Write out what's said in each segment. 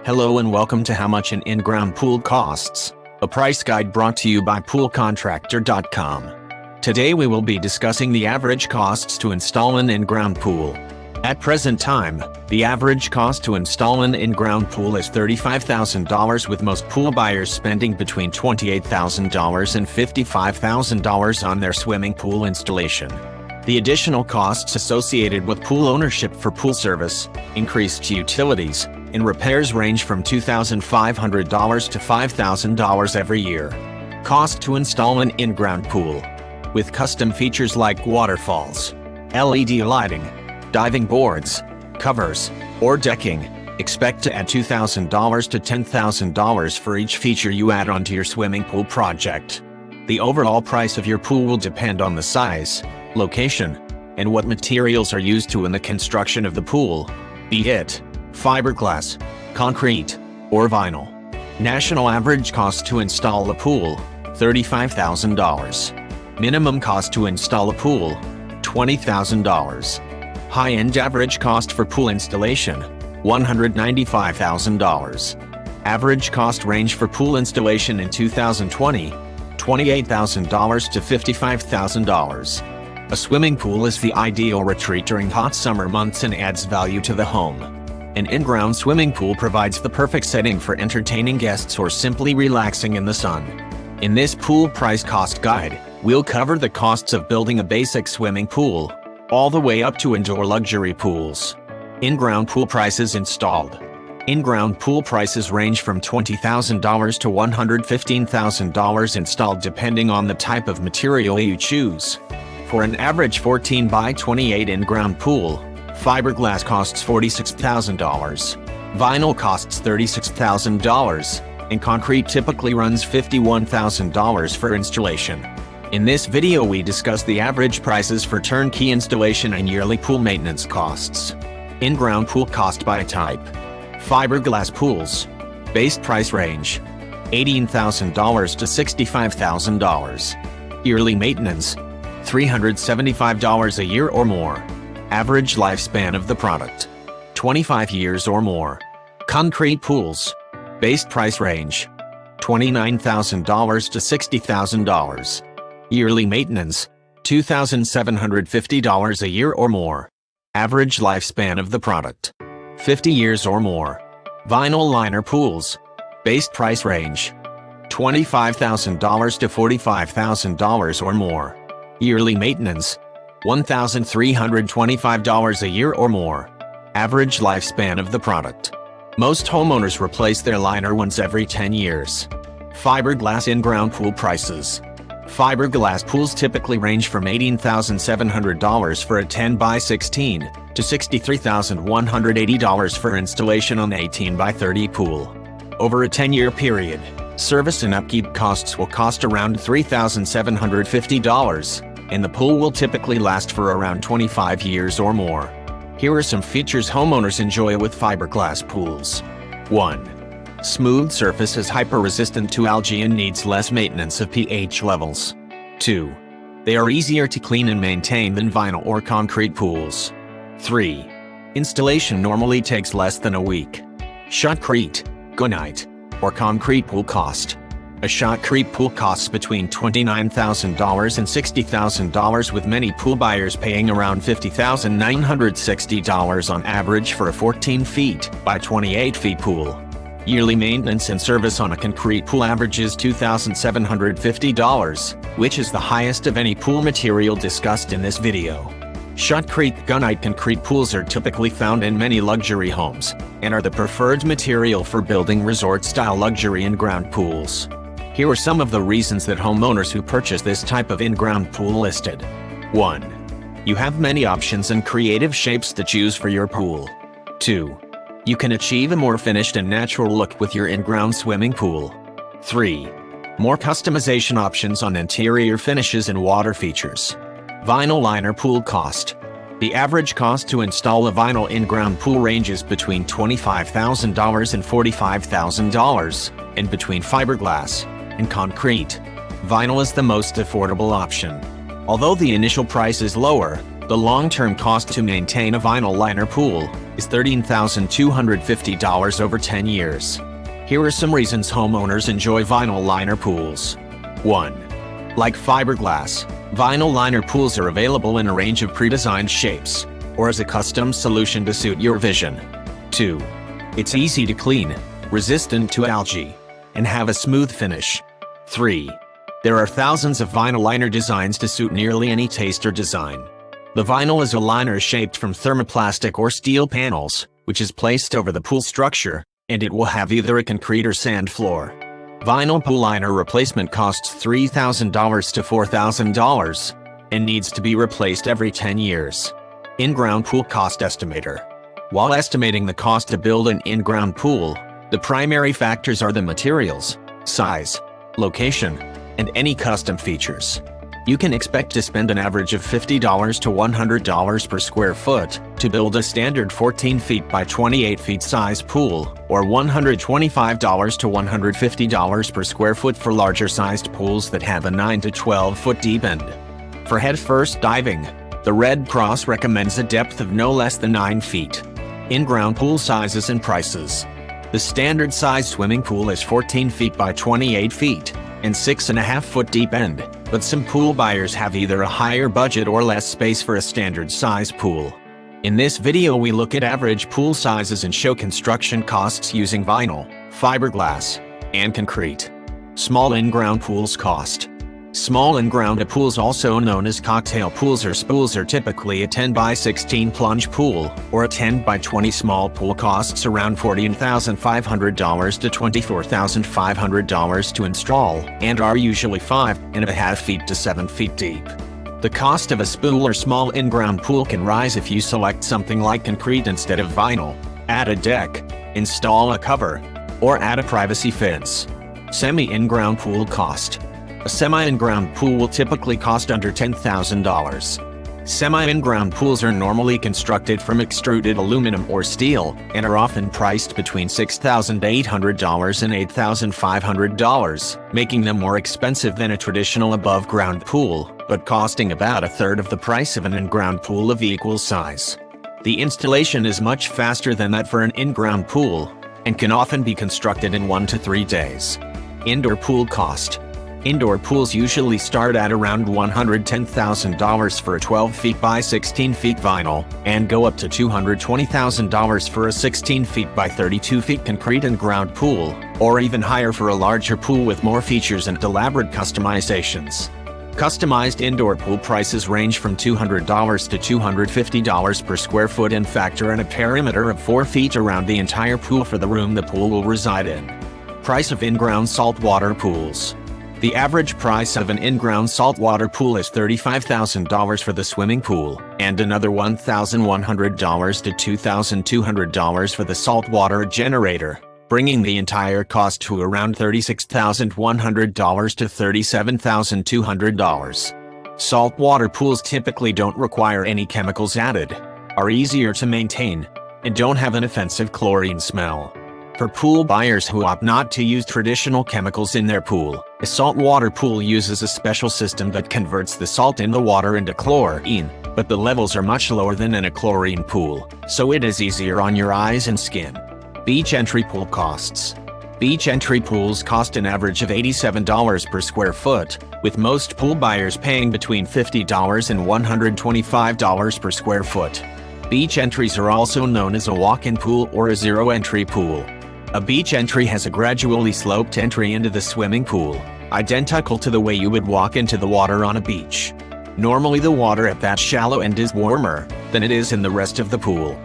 Hello and welcome to How Much an In-Ground Pool Costs, a price guide brought to you by poolcontractor.com. Today we will be discussing the average costs to install an in-ground pool. At present time, the average cost to install an in-ground pool is $35,000, with most pool buyers spending between $28,000 and $55,000 on their swimming pool installation. The additional costs associated with pool ownership for pool service, increased utilities, and repairs range from $2,500 to $5,000 every year. Cost to install an in-ground pool. With custom features like waterfalls, LED lighting, diving boards, covers, or decking, expect to add $2,000 to $10,000 for each feature you add onto your swimming pool project. The overall price of your pool will depend on the size, location, and what materials are used in the construction of the pool, be it fiberglass, concrete, or vinyl. National average cost to install a pool, $35,000. Minimum cost to install a pool, $20,000. High-end average cost for pool installation, $195,000. Average cost range for pool installation in 2020, $28,000 to $55,000. A swimming pool is the ideal retreat during hot summer months and adds value to the home. An in-ground swimming pool provides the perfect setting for entertaining guests or simply relaxing in the sun. In this pool price cost guide, we'll cover the costs of building a basic swimming pool, all the way up to indoor luxury pools. In-ground pool prices installed. In-ground pool prices range from $20,000 to $115,000 installed, depending on the type of material you choose. For an average 14 by 28 in-ground pool, fiberglass costs $46,000, vinyl costs $36,000, and concrete typically runs $51,000 for installation. In this video we discuss the average prices for turnkey installation and yearly pool maintenance costs. In-ground pool cost by type. Fiberglass pools. Base price range, $18,000 to $65,000. Yearly maintenance, $375 a year or more. Average lifespan of the product, 25 years or more. Concrete pools. Base price range, $29,000 to $60,000. Yearly maintenance, $2,750 a year or more. Average lifespan of the product, 50 years or more. Vinyl liner pools. Base price range, $25,000 to $45,000 or more. Yearly maintenance, $1,325 a year or more. Average lifespan of the product. Most homeowners replace their liner once every 10 years. Fiberglass in-ground pool prices. Fiberglass pools typically range from $18,700 for a 10 by 16 to $63,180 for installation on an 18 by 30 pool. Over a 10-year period, service and upkeep costs will cost around $3,750. And the pool will typically last for around 25 years or more. Here are some features homeowners enjoy with fiberglass pools. 1. Smooth surface is hyper-resistant to algae and needs less maintenance of pH levels. 2. They are easier to clean and maintain than vinyl or concrete pools. 3. Installation normally takes less than a week. Shotcrete, Gunite, or concrete pool cost. A Shotcrete pool costs between $29,000 and $60,000, with many pool buyers paying around $50,960 on average for a 14 feet by 28 feet pool. Yearly maintenance and service on a concrete pool averages $2,750, which is the highest of any pool material discussed in this video. Shotcrete Gunite concrete pools are typically found in many luxury homes and are the preferred material for building resort-style luxury in-ground pools. Here are some of the reasons that homeowners who purchase this type of in-ground pool listed. 1. You have many options and creative shapes to choose for your pool. 2. You can achieve a more finished and natural look with your in-ground swimming pool. 3. More customization options on interior finishes and water features. Vinyl liner pool cost. The average cost to install a vinyl in-ground pool ranges between $25,000 and $45,000, and between fiberglass and concrete. Vinyl is the most affordable option. Although the initial price is lower, The long-term cost to maintain a vinyl liner pool is $13,250 over 10 years. Here are some reasons homeowners enjoy vinyl liner pools. 1. Like fiberglass, vinyl liner pools are available in a range of pre-designed shapes, or as a custom solution to suit your vision. 2. It's easy to clean, resistant to algae, and have a smooth finish. 3. There are thousands of vinyl liner designs to suit nearly any taste or design. The vinyl is a liner shaped from thermoplastic or steel panels, which is placed over the pool structure, and it will have either a concrete or sand floor. Vinyl pool liner replacement costs $3,000 to $4,000 and needs to be replaced every 10 years. In-ground pool cost estimator. While estimating the cost to build an in-ground pool, the primary factors are the materials, size, location, and any custom features. You can expect to spend an average of $50 to $100 per square foot to build a standard 14 feet by 28 feet size pool, or $125 to $150 per square foot for larger sized pools that have a 9 to 12 foot deep end. For head-first diving, the Red Cross recommends a depth of no less than 9 feet. In-ground pool sizes and prices. The standard size swimming pool is 14 feet by 28 feet and 6.5 foot deep end, but some pool buyers have either a higher budget or less space for a standard size pool. In this video we look at average pool sizes and show construction costs using vinyl, fiberglass, and concrete. Small in-ground pools cost. Small in-ground pools, also known as cocktail pools or spools, are typically a 10 by 16 plunge pool, or a 10 by 20 small pool, costs around $14,500 to $24,500 to install, and are usually 5.5 feet to 7 feet deep. The cost of a spool or small in-ground pool can rise if you select something like concrete instead of vinyl, add a deck, install a cover, or add a privacy fence. Semi-in-ground pool cost. A semi-in-ground pool will typically cost under $10,000. Semi-in-ground pools are normally constructed from extruded aluminum or steel and are often priced between $6,800 and $8,500, making them more expensive than a traditional above-ground pool, but costing about a third of the price of an in-ground pool of equal size. The installation is much faster than that for an in-ground pool and can often be constructed in 1 to 3 days. Indoor pool cost. Indoor pools usually start at around $110,000 for a 12 feet by 16 feet vinyl, and go up to $220,000 for a 16 feet by 32 feet concrete in-ground pool, or even higher for a larger pool with more features and elaborate customizations. Customized indoor pool prices range from $200 to $250 per square foot and factor in a perimeter of 4 feet around the entire pool for the room the pool will reside in. Price of in-ground saltwater pools. The average price of an in-ground saltwater pool is $35,000 for the swimming pool, and another $1,100 to $2,200 for the saltwater generator, bringing the entire cost to around $36,100 to $37,200. Saltwater pools typically don't require any chemicals added, are easier to maintain, and don't have an offensive chlorine smell. For pool buyers who opt not to use traditional chemicals in their pool, a saltwater pool uses a special system that converts the salt in the water into chlorine, but the levels are much lower than in a chlorine pool, so it is easier on your eyes and skin. Beach entry pool costs. Beach entry pools cost an average of $87 per square foot, with most pool buyers paying between $50 and $125 per square foot. Beach entries are also known as a walk-in pool or a zero-entry pool. A beach entry has a gradually sloped entry into the swimming pool, identical to the way you would walk into the water on a beach. Normally the water at that shallow end is warmer than it is in the rest of the pool.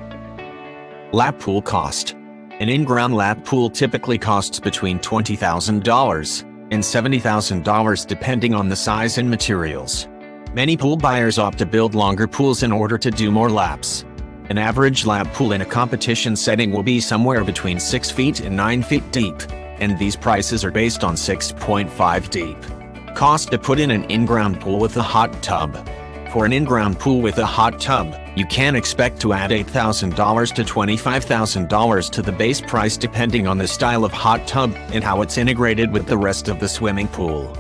Lap pool cost. An in-ground lap pool typically costs between $20,000 and $70,000 depending on the size and materials. Many pool buyers opt to build longer pools in order to do more laps. An average lap pool in a competition setting will be somewhere between 6 feet and 9 feet deep, and these prices are based on 6.5 deep. Cost to put in an in-ground pool with a hot tub. For an in-ground pool with a hot tub, you can expect to add $8,000 to $25,000 to the base price depending on the style of hot tub and how it's integrated with the rest of the swimming pool.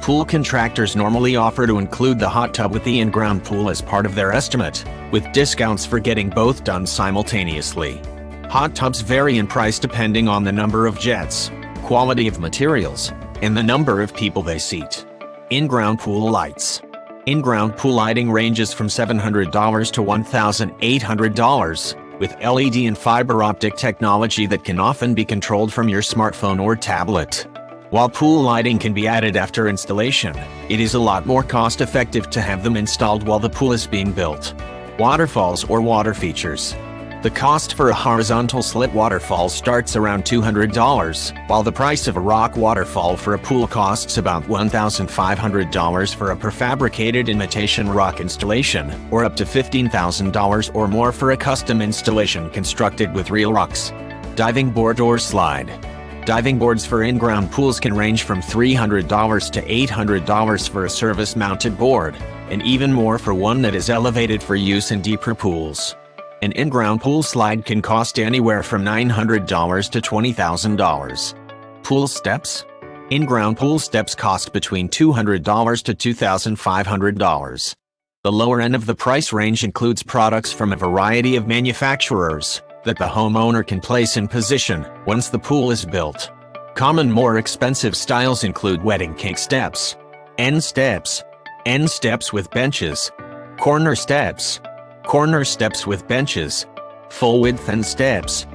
Pool contractors normally offer to include the hot tub with the in-ground pool as part of their estimate, with discounts for getting both done simultaneously. Hot tubs vary in price depending on the number of jets, quality of materials, and the number of people they seat. In-ground pool lights. In-ground pool lighting ranges from $700 to $1,800, with LED and fiber optic technology that can often be controlled from your smartphone or tablet. While pool lighting can be added after installation, it is a lot more cost-effective to have them installed while the pool is being built. Waterfalls or water features. The cost for a horizontal slit waterfall starts around $200, while the price of a rock waterfall for a pool costs about $1,500 for a prefabricated imitation rock installation, or up to $15,000 or more for a custom installation constructed with real rocks. Diving board or slide. Diving boards for in-ground pools can range from $300 to $800 for a service-mounted board, and even more for one that is elevated for use in deeper pools. An in-ground pool slide can cost anywhere from $900 to $20,000. Pool steps. In-ground pool steps cost between $200 to $2,500. The lower end of the price range includes products from a variety of manufacturers that the homeowner can place in position once the pool is built. Common more expensive styles include wedding cake steps, end steps with benches, corner steps with benches, full width end steps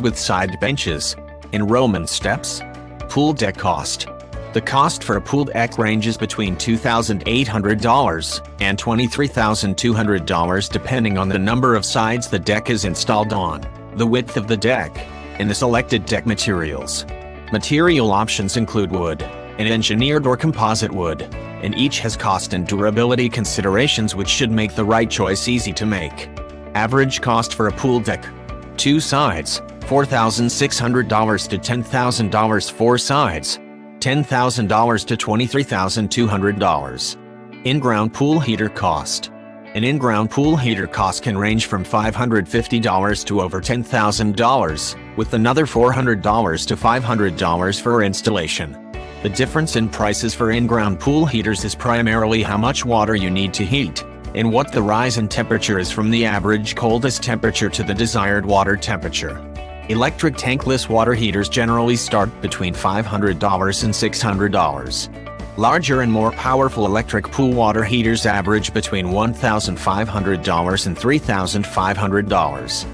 with side benches, and Roman steps. Pool deck cost. The cost for a pool deck ranges between $2,800 and $23,200 depending on the number of sides the deck is installed on, the width of the deck, and the selected deck materials. Material options include wood, and engineered or composite wood, and each has cost and durability considerations which should make the right choice easy to make. Average cost for a pool deck. 2 sides, $4,600 to $10,000. 4 sides, $10,000 to $23,200. In-ground pool heater cost. An in-ground pool heater cost can range from $550 to over $10,000, with another $400 to $500 for installation. The difference in prices for in-ground pool heaters is primarily how much water you need to heat, and what the rise in temperature is from the average coldest temperature to the desired water temperature. Electric tankless water heaters generally start between $500 and $600. Larger and more powerful electric pool water heaters average between $1,500 and $3,500.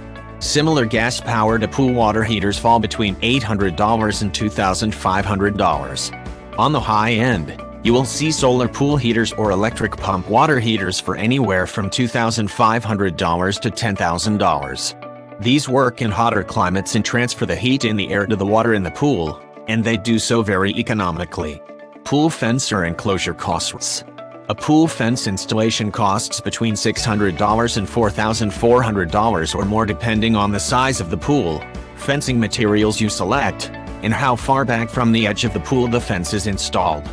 Similar gas-powered pool water heaters fall between $800 and $2,500. On the high end, you will see solar pool heaters or electric pump water heaters for anywhere from $2,500 to $10,000. These work in hotter climates and transfer the heat in the air to the water in the pool, and they do so very economically. Pool fence or enclosure costs. A pool fence installation costs between $600 and $4,400 or more depending on the size of the pool, fencing materials you select, and how far back from the edge of the pool the fence is installed.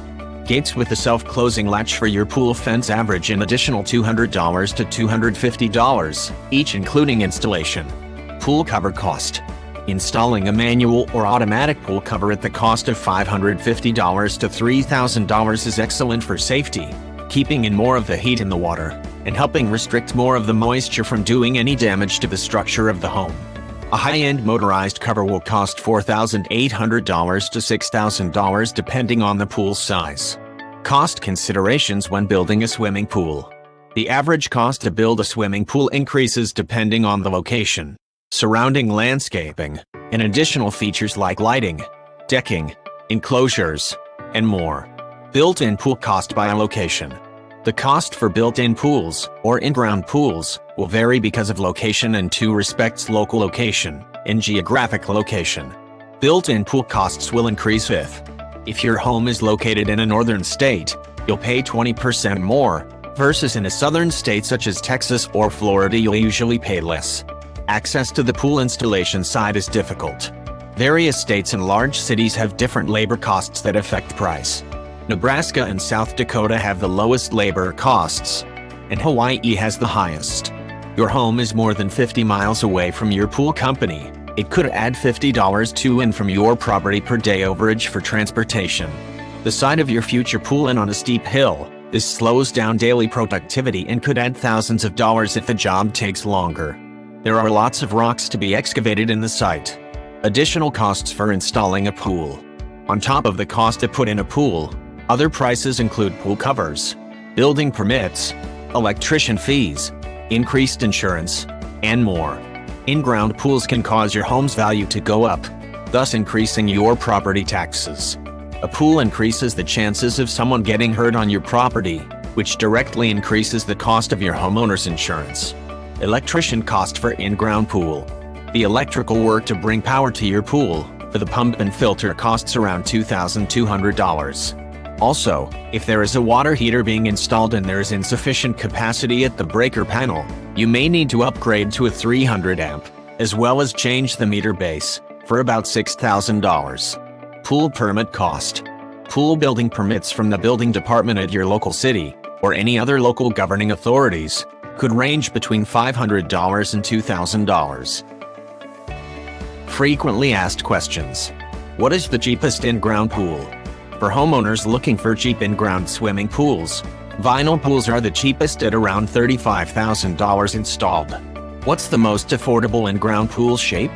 Gates with a self-closing latch for your pool fence average an additional $200 to $250, each including installation. Pool cover cost. Installing a manual or automatic pool cover at the cost of $550 to $3,000 is excellent for safety, keeping in more of the heat in the water, and helping restrict more of the moisture from doing any damage to the structure of the home. A high-end motorized cover will cost $4,800 to $6,000 depending on the pool size. Cost considerations when building a swimming pool. The average cost to build a swimming pool increases depending on the location, surrounding landscaping, and additional features like lighting, decking, enclosures, and more. Built-in pool cost by location. The cost for built-in pools, or in-ground pools, will vary because of location in 2 respects: local location and geographic location. Built-in pool costs will increase if your home is located in a northern state, you'll pay 20% more, versus in a southern state such as Texas or Florida you'll usually pay less. Access to the pool installation site is difficult. Various states and large cities have different labor costs that affect price. Nebraska and South Dakota have the lowest labor costs, and Hawaii has the highest. Your home is more than 50 miles away from your pool company. It could add $50 to and from your property per day overage for transportation. the side of your future pool and on a steep hill. This slows down daily productivity and could add thousands of dollars if the job takes longer. There are lots of rocks to be excavated in the site. Additional costs for installing a pool. On top of the cost to put in a pool, other prices include pool covers, building permits, electrician fees, increased insurance, and more. In-ground pools can cause your home's value to go up, thus increasing your property taxes. A pool increases the chances of someone getting hurt on your property, which directly increases the cost of your homeowner's insurance. Electrician cost for in-ground pool. The electrical work to bring power to your pool, for the pump and filter, costs around $2,200. Also, if there is a water heater being installed and there is insufficient capacity at the breaker panel, you may need to upgrade to a 300 amp, as well as change the meter base, for about $6,000. Pool permit cost. Pool building permits from the building department at your local city, or any other local governing authorities, could range between $500 and $2,000. Frequently asked questions. What is the cheapest in-ground pool? For homeowners looking for cheap in-ground swimming pools, vinyl pools are the cheapest at around $35,000 installed. What's the most affordable in-ground pool shape?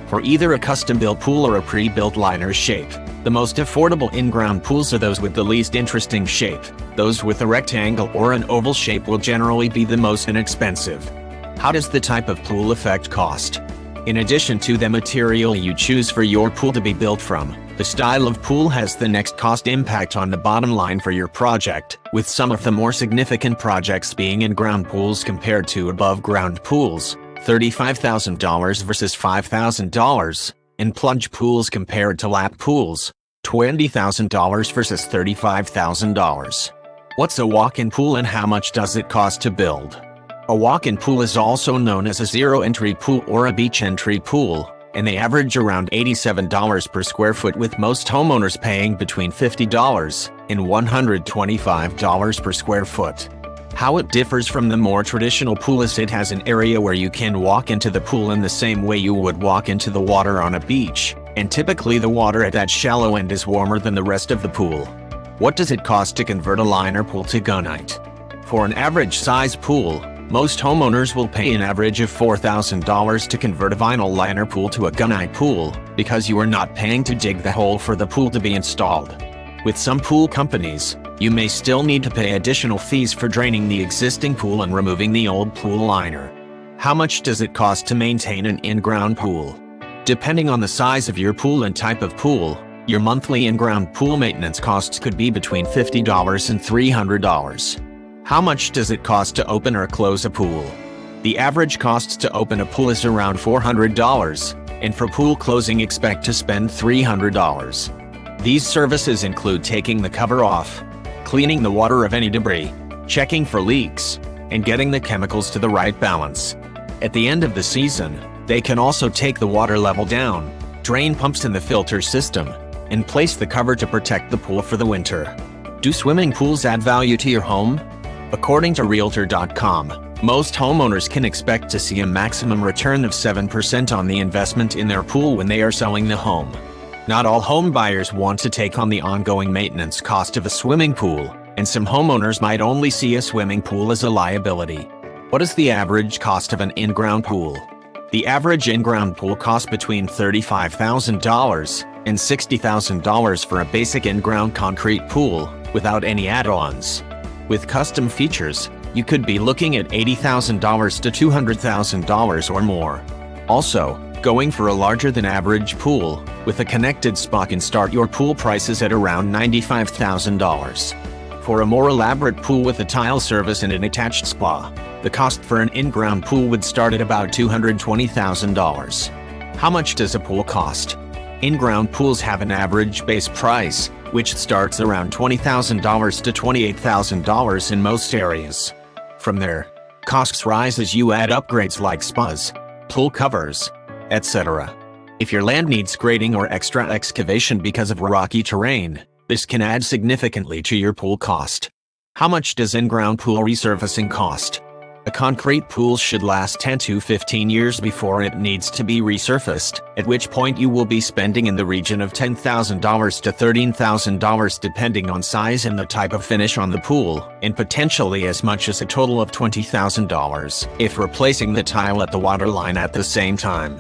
For either a custom-built pool or a pre-built liner shape, the most affordable in-ground pools are those with the least interesting shape. Those with a rectangle or an oval shape will generally be the most inexpensive. How does the type of pool affect cost? In addition to the material you choose for your pool to be built from, the style of pool has the next cost impact on the bottom line for your project, with some of the more significant projects being in-ground pools compared to above-ground pools, $35,000 versus $5,000, and plunge pools compared to lap pools, $20,000 versus $35,000. What's a walk-in pool and how much does it cost to build? A walk-in pool is also known as a zero-entry pool or a beach entry pool, and they average around $87 per square foot, with most homeowners paying between $50 and $125 per square foot. How it differs from the more traditional pool is it has an area where you can walk into the pool in the same way you would walk into the water on a beach, and typically the water at that shallow end is warmer than the rest of the pool. What does it cost to convert a liner pool to gunite? For an average size pool, most homeowners will pay an average of $4,000 to convert a vinyl liner pool to a gunite pool, because you are not paying to dig the hole for the pool to be installed. With some pool companies, you may still need to pay additional fees for draining the existing pool and removing the old pool liner. How much does it cost to maintain an in-ground pool? Depending on the size of your pool and type of pool, your monthly in-ground pool maintenance costs could be between $50 and $300. How much does it cost to open or close a pool? The average cost to open a pool is around $400, and for pool closing expect to spend $300. These services include taking the cover off, cleaning the water of any debris, checking for leaks, and getting the chemicals to the right balance. At the end of the season, they can also take the water level down, drain pumps in the filter system, and place the cover to protect the pool for the winter. Do swimming pools add value to your home? According to Realtor.com, most homeowners can expect to see a maximum return of 7% on the investment in their pool when they are selling the home. Not all home buyers want to take on the ongoing maintenance cost of a swimming pool, and some homeowners might only see a swimming pool as a liability. What is the average cost of an in-ground pool? The average in-ground pool costs between $35,000 and $60,000 for a basic in-ground concrete pool, without any add-ons. With custom features, you could be looking at $80,000 to $200,000 or more. Also, going for a larger than average pool with a connected spa can start your pool prices at around $95,000. For a more elaborate pool with a tile service and an attached spa, the cost for an in-ground pool would start at about $220,000. How much does a pool cost? In-ground pools have an average base price, which starts around $20,000 to $28,000 in most areas. From there, costs rise as you add upgrades like spas, pool covers, etc. If your land needs grading or extra excavation because of rocky terrain, this can add significantly to your pool cost. How much does in-ground pool resurfacing cost? A concrete pool should last 10 to 15 years before it needs to be resurfaced, at which point you will be spending in the region of $10,000 to $13,000 depending on size and the type of finish on the pool, and potentially as much as a total of $20,000 if replacing the tile at the waterline at the same time.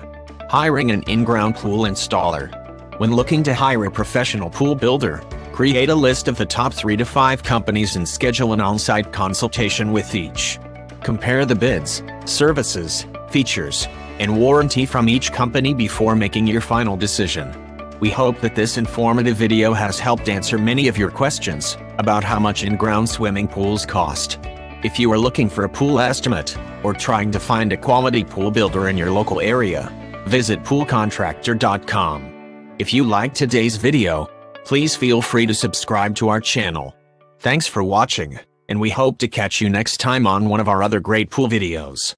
Hiring an in-ground pool installer. When looking to hire a professional pool builder, create a list of the top 3 to 5 companies and schedule an on-site consultation with each. Compare the bids, services, features, and warranty from each company before making your final decision. We hope that this informative video has helped answer many of your questions about how much in-ground swimming pools cost. If you are looking for a pool estimate or trying to find a quality pool builder in your local area, visit poolcontractor.com. If you liked today's video, please feel free to subscribe to our channel. Thanks for watching, and we hope to catch you next time on one of our other great pool videos.